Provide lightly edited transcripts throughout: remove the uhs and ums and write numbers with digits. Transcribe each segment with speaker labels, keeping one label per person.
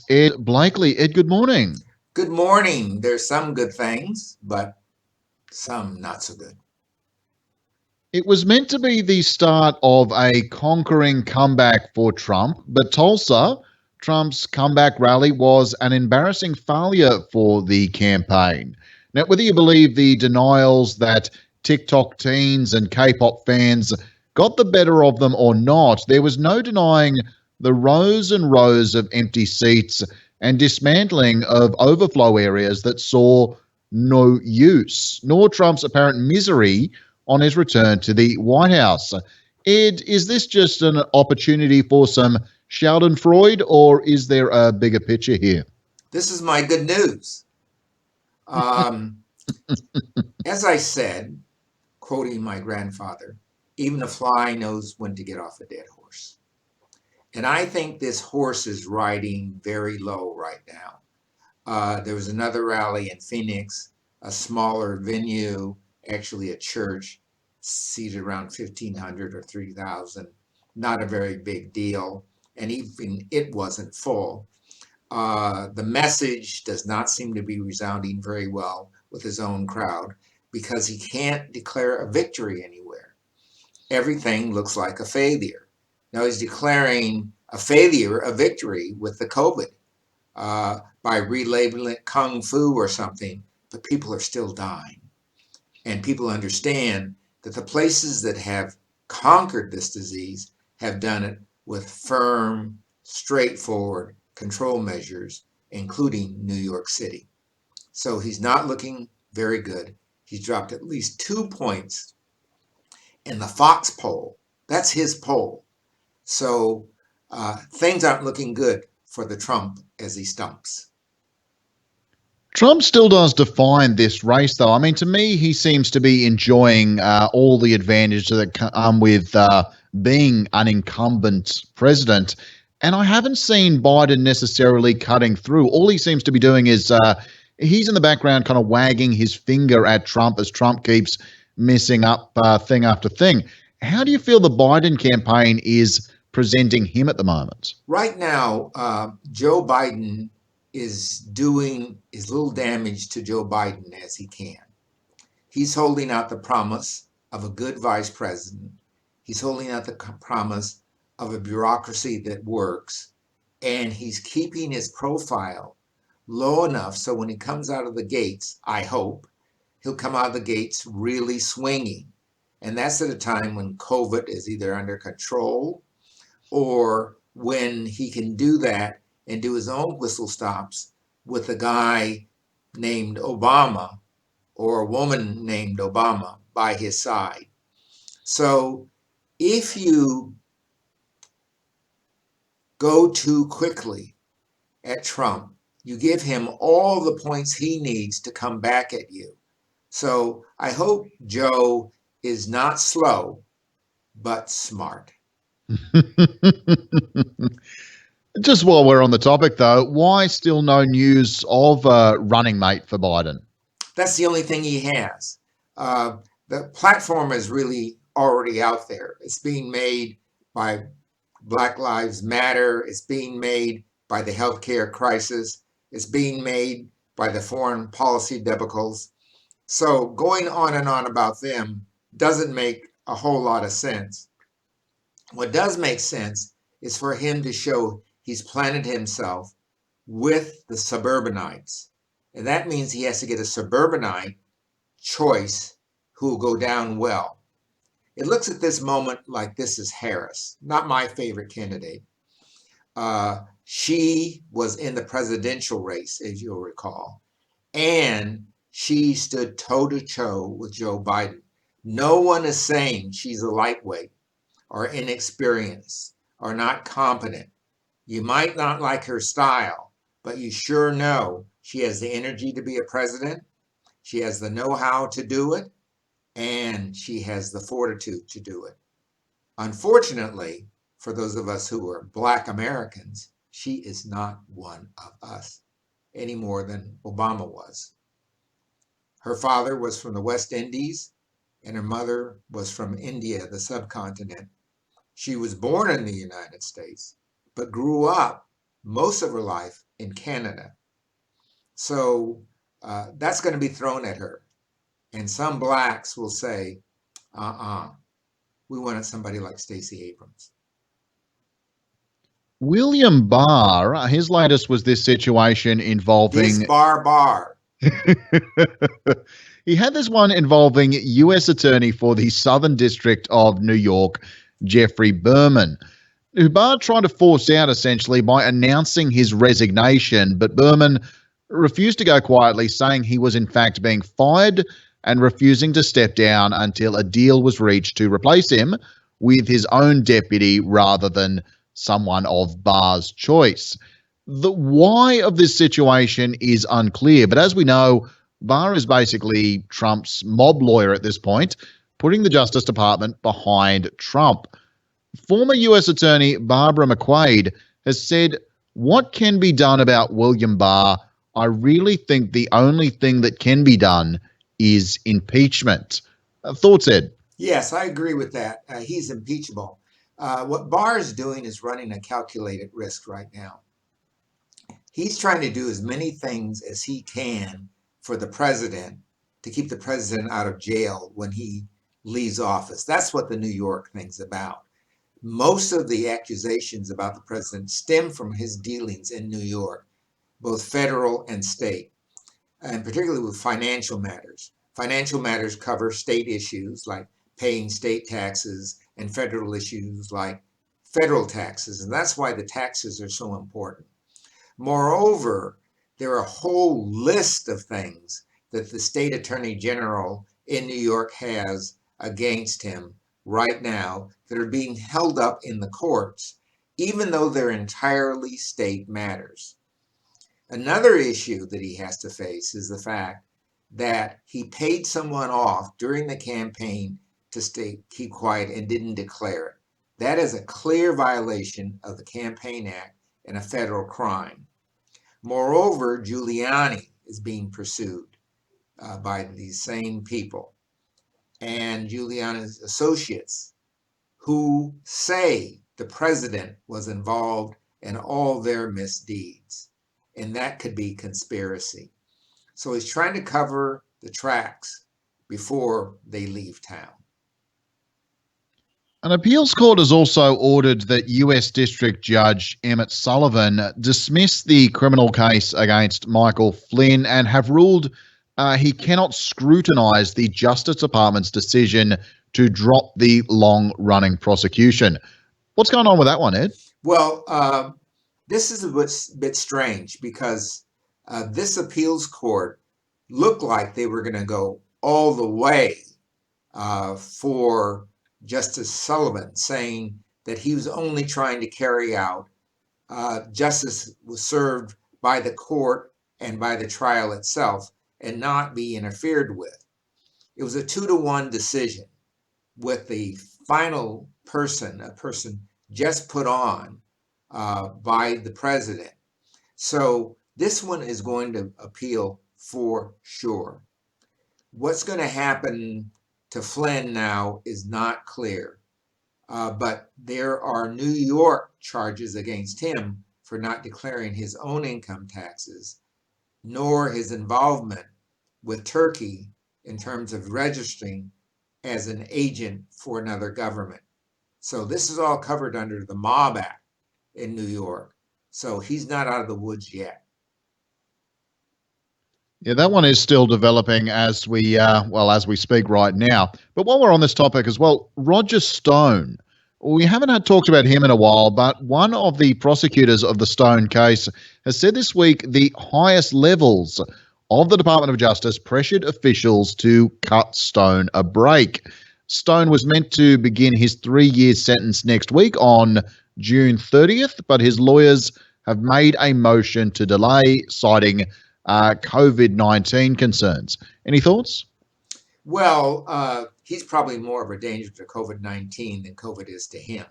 Speaker 1: Ed Blakely. Ed, good morning.
Speaker 2: Good morning. There's some good things, but some not so good.
Speaker 1: It was meant to be the start of a conquering comeback for Trump, but Tulsa, Trump's comeback rally, was an embarrassing failure for the campaign. Now, whether you believe the denials that TikTok teens and K pop fans got the better of them or not, there was no denying the rows and rows of empty seats and dismantling of overflow areas that saw no use, nor Trump's apparent misery on his return to the White House. Ed, is this just an opportunity for some Schadenfreude, or is there a bigger picture here?
Speaker 2: This is my good news. Um, as I said, quoting my grandfather, even a fly knows when to get off a dead horse. And I think this horse is riding very low right now. There was another rally in Phoenix, a smaller venue, actually a church, seated around 1,500 or 3,000. Not a very big deal. And even it wasn't full. The message does not seem to be resounding very well with his own crowd because he can't declare a victory anywhere. Everything looks like a failure. Now he's declaring a failure a victory with the COVID by relabeling it kung fu or something, but people are still dying. And people understand that the places that have conquered this disease have done it with firm, straightforward control measures, including New York City. So he's not looking very good. He's dropped at least 2 points in the Fox poll. That's his poll. So things aren't looking good for the Trump as he stumps.
Speaker 1: Trump still does define this race, though. I mean, to me, he seems to be enjoying all the advantages that come with being an incumbent president. And I haven't seen Biden necessarily cutting through. All he seems to be doing is he's in the background kind of wagging his finger at Trump as Trump keeps messing up thing after thing. How do you feel the Biden campaign is presenting him at the moment?
Speaker 2: Right now, Joe Biden is doing as little damage to Joe Biden as he can. He's holding out the promise of a good vice president. He's holding out the promise of a bureaucracy that works. And he's keeping his profile low enough so when he comes out of the gates, I hope, he'll come out of the gates really swinging. And that's at a time when COVID is either under control or when he can do that and do his own whistle stops with a guy named Obama or a woman named Obama by his side. So if you go too quickly at Trump, you give him all the points he needs to come back at you. So I hope Joe is not slow, but smart.
Speaker 1: Just while we're on the topic, though, why still no news of a running mate for Biden?
Speaker 2: That's the only thing he has. The platform is really already out there. It's being made by Black Lives Matter. It's being made by the healthcare crisis. It's being made by the foreign policy debacles. So going on and on about them doesn't make a whole lot of sense. What does make sense is for him to show he's planted himself with the suburbanites. And that means he has to get a suburbanite choice who will go down well. It looks at this moment like this is Harris, not my favorite candidate. She was in the presidential race, as you'll recall, and she stood toe to toe with Joe Biden. No one is saying she's a lightweight or inexperienced or not competent. You might not like her style, but you sure know she has the energy to be a president. She has the know how to do it, and she has the fortitude to do it. Unfortunately, for those of us who are Black Americans, she is not one of us any more than Obama was. Her father was from the West Indies, and her mother was from India, the subcontinent. She was born in the United States, but grew up most of her life in Canada. So that's going to be thrown at her. And some blacks will say, we wanted somebody like Stacey Abrams.
Speaker 1: William Barr, his latest was this situation
Speaker 2: This
Speaker 1: involving.
Speaker 2: Barr.
Speaker 1: He had this one involving U.S. Attorney for the Southern District of New York, Jeffrey Berman, who Barr tried to force out essentially by announcing his resignation, but Berman refused to go quietly, saying he was in fact being fired and refusing to step down until a deal was reached to replace him with his own deputy rather than someone of Barr's choice. The why of this situation is unclear, but as we know, Barr is basically Trump's mob lawyer at this point, putting the Justice Department behind Trump. Former U.S. Attorney Barbara McQuade has said, "What can be done about William Barr? I really think the only thing that can be done is impeachment." Thoughts, Ed?
Speaker 2: Yes, I agree with that. He's impeachable. What Barr is doing is running a calculated risk right now. He's trying to do as many things as he can for the president to keep the president out of jail when he leaves office. That's what the New York thing's about. Most of the accusations about the president stem from his dealings in New York, both federal and state, and particularly with financial matters. Financial matters cover state issues like paying state taxes and federal issues like federal taxes. And that's why the taxes are so important. Moreover, there are a whole list of things that the state attorney general in New York has against him right now that are being held up in the courts, even though they're entirely state matters. Another issue that he has to face is the fact that he paid someone off during the campaign to keep quiet and didn't declare it. That is a clear violation of the Campaign Act and a federal crime. Moreover, Giuliani is being pursued by these same people and Giuliani's associates who say the president was involved in all their misdeeds. And that could be conspiracy. So he's trying to cover the tracks before they leave town.
Speaker 1: An appeals court has also ordered that U.S. District Judge Emmett Sullivan dismiss the criminal case against Michael Flynn and have ruled he cannot scrutinize the Justice Department's decision to drop the long-running prosecution. What's going on with that one, Ed?
Speaker 2: Well, this is a bit strange because this appeals court looked like they were going to go all the way for Justice Sullivan, saying that he was only trying to carry out justice was served by the court and by the trial itself and not be interfered with. It was a 2-to-1 decision with the final person, a person just put on by the president. So this one is going to appeal for sure. What's going to happen to Flynn now is not clear. But there are New York charges against him for not declaring his own income taxes, nor his involvement with Turkey in terms of registering as an agent for another government. So this is all covered under the Mob Act in New York. So he's not out of the woods yet.
Speaker 1: Yeah, that one is still developing as we speak right now. But while we're on this topic as well, Roger Stone. We haven't had talked about him in a while, but one of the prosecutors of the Stone case has said this week the highest levels of the Department of Justice pressured officials to cut Stone a break. Stone was meant to begin his 3-year sentence next week on June 30th, but his lawyers have made a motion to delay, citing COVID-19 concerns. Any thoughts?
Speaker 2: Well, he's probably more of a danger to COVID-19 than COVID is to him.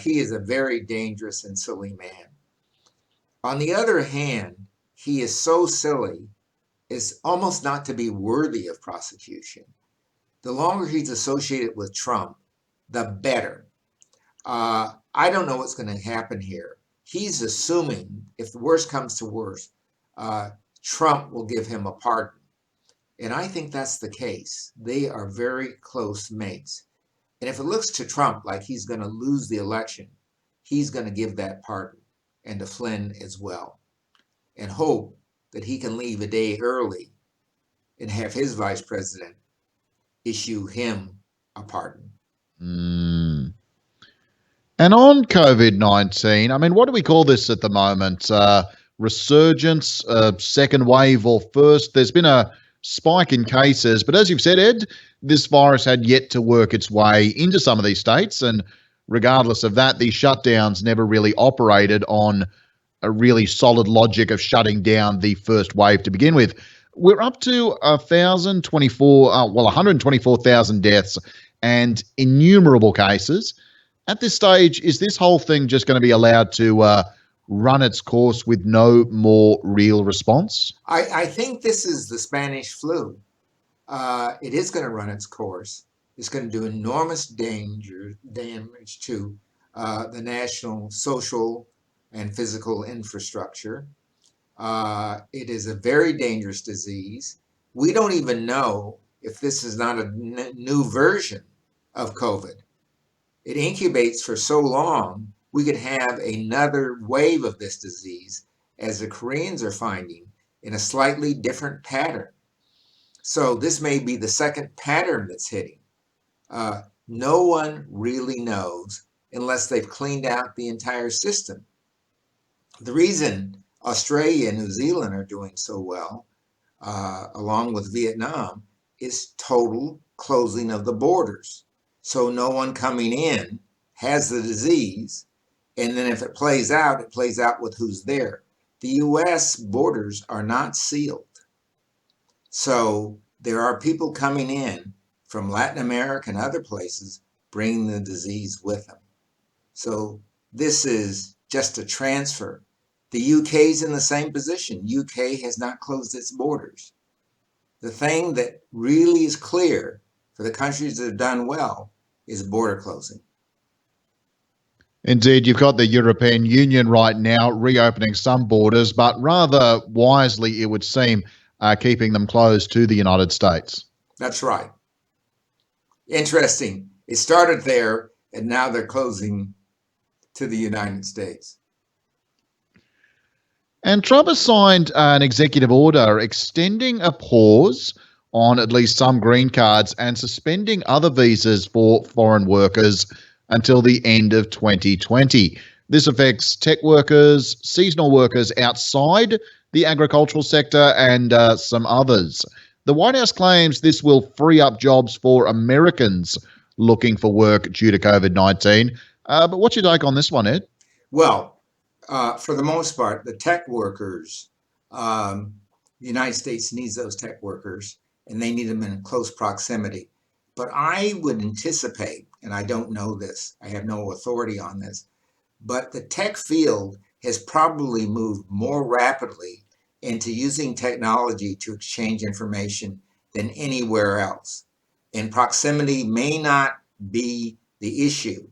Speaker 2: He is a very dangerous and silly man. On the other hand, he is so silly as almost not to be worthy of prosecution. The longer he's associated with Trump, the better. I don't know what's going to happen here. He's assuming if the worst comes to worst, Trump will give him a pardon. And I think that's the case. They are very close mates. And if it looks to Trump like he's going to lose the election, he's going to give that pardon, and to Flynn as well, and hope that he can leave a day early and have his vice president issue him a pardon.
Speaker 1: Mm. And on COVID-19, I mean, what do we call this at the moment? Resurgence, second wave, or first? There's been a spike in cases, but as you've said, Ed, this virus had yet to work its way into some of these states. And regardless of that, these shutdowns never really operated on a really solid logic of shutting down the first wave to begin with. We're up to 124,000 deaths and innumerable cases. At this stage, is this whole thing just going to be allowed to run its course with no more real response?
Speaker 2: I think this is the Spanish flu. It is going to run its course. It's going to do enormous damage to the national social and physical infrastructure. It is a very dangerous disease. We don't even know if this is not a new version of COVID. It incubates for so long, we could have another wave of this disease, as the Koreans are finding, in a slightly different pattern. So this may be the second pattern that's hitting. No one really knows unless they've cleaned out the entire system. The reason Australia and New Zealand are doing so well, along with Vietnam, is total closing of the borders. So no one coming in has the disease, and then if it plays out with who's there. The U.S. borders are not sealed. So there are people coming in from Latin America and other places bringing the disease with them. So this is just a transfer. The UK's in the same position. UK has not closed its borders. The thing that really is clear for the countries that have done well is border closing.
Speaker 1: Indeed, you've got the European Union right now reopening some borders, but rather wisely, it would seem, keeping them closed to the United States.
Speaker 2: That's right. Interesting. It started there, and now they're closing to the United States.
Speaker 1: And Trump has signed an executive order extending a pause on at least some green cards and suspending other visas for foreign workers until the end of 2020. This affects tech workers, seasonal workers outside the agricultural sector, and some others. The White House claims this will free up jobs for Americans looking for work due to COVID-19. But what's your take on this one, Ed?
Speaker 2: Well, for the most part, the tech workers, the United States needs those tech workers, and they need them in close proximity. But I would anticipate, and I don't know this, I have no authority on this, but the tech field has probably moved more rapidly into using technology to exchange information than anywhere else. And proximity may not be the issue.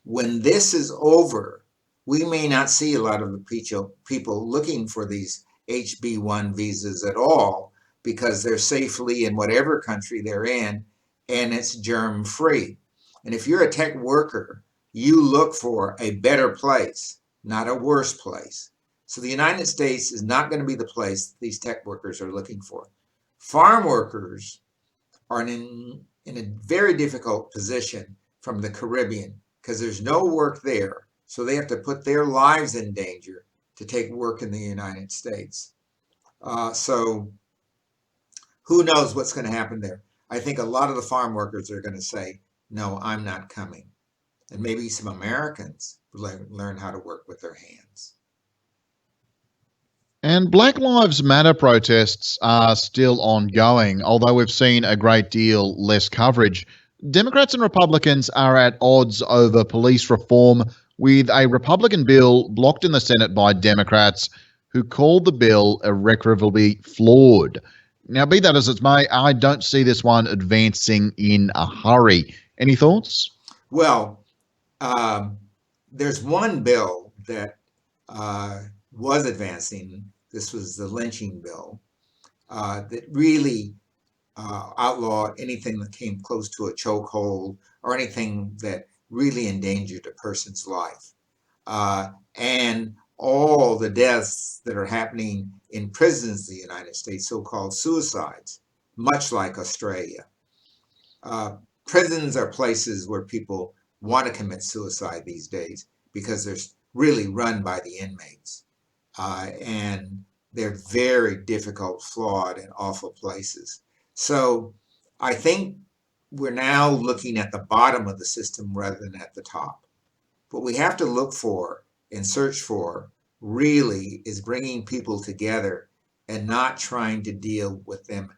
Speaker 2: When this is over, we may not see a lot of the people looking for these HB1 visas at all, because they're safely in whatever country they're in, and it's germ free. And if you're a tech worker, you look for a better place, not a worse place. So the United States is not going to be the place these tech workers are looking for. Farm workers are in a very difficult position from the Caribbean, because there's no work there. So they have to put their lives in danger to take work in the United States. So who knows what's going to happen there? I think a lot of the farm workers are going to say, no, I'm not coming. And maybe some Americans learn how to work with their hands.
Speaker 1: And Black Lives Matter protests are still ongoing, although we've seen a great deal less coverage. Democrats and Republicans are at odds over police reform, with a Republican bill blocked in the Senate by Democrats who called the bill irreparably flawed. Now, be that as it may, I don't see this one advancing in a hurry. Any thoughts?
Speaker 2: Well, there's one bill that was advancing, this was the lynching bill, that really outlawed anything that came close to a chokehold or anything that really endangered a person's life. And all the deaths that are happening in prisons in the United States, so-called suicides, much like Australia. Prisons are places where people want to commit suicide these days because they're really run by the inmates. And they're very difficult, flawed, and awful places. So I think we're now looking at the bottom of the system rather than at the top. What we have to look for and search for really is bringing people together and not trying to deal with them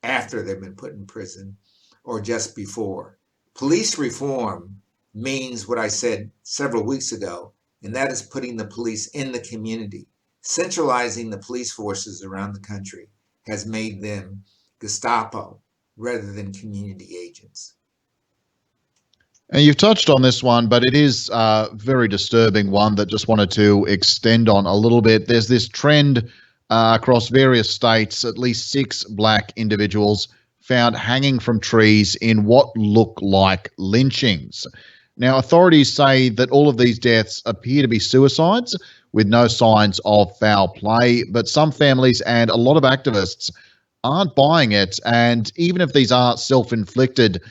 Speaker 2: after they've been put in prison or just before. Police reform means what I said several weeks ago, and that is putting the police in the community. Centralizing the police forces around the country has made them Gestapo rather than community agents.
Speaker 1: And you've touched on this one, but it is a very disturbing one that just wanted to extend on a little bit. There's this trend across various states, at least 6 black individuals found hanging from trees in what look like lynchings. Now, authorities say that all of these deaths appear to be suicides with no signs of foul play, but some families and a lot of activists aren't buying it. And even if these are self inflicted,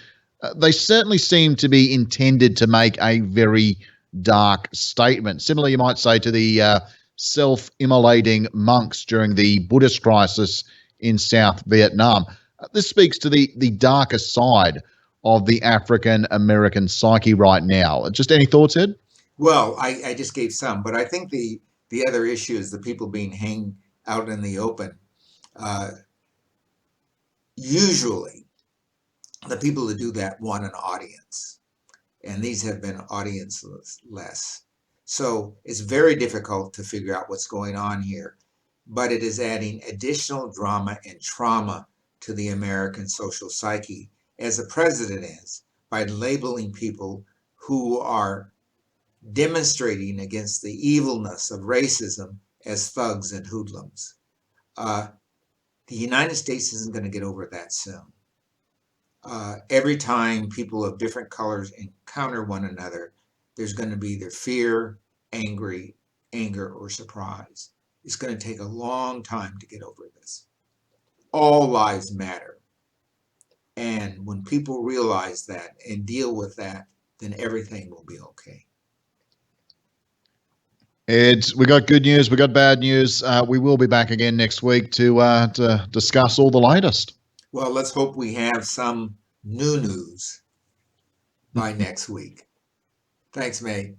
Speaker 1: they certainly seem to be intended to make a very dark statement. Similar, you might say, to the self immolating monks during the Buddhist crisis in South Vietnam. This speaks to the darker side of the African American psyche right now. Just any thoughts, Ed?
Speaker 2: Well, I just gave some, but I think the other issue is the people being hanged out in the open. Usually, the people who do that want an audience, and these have been audienceless. So it's very difficult to figure out what's going on here, but it is adding additional drama and trauma to the American social psyche, as the president is, by labeling people who are demonstrating against the evilness of racism as thugs and hoodlums. The United States isn't going to get over that soon. Every time people of different colors encounter one another, there's going to be either fear, anger, or surprise. It's going to take a long time to get over this. All lives matter. And when people realize that and deal with that, then everything will be okay.
Speaker 1: We got good news, we got bad news. We will be back again next week to discuss all the latest.
Speaker 2: Well, let's hope we have some new news by next week. Thanks, mate.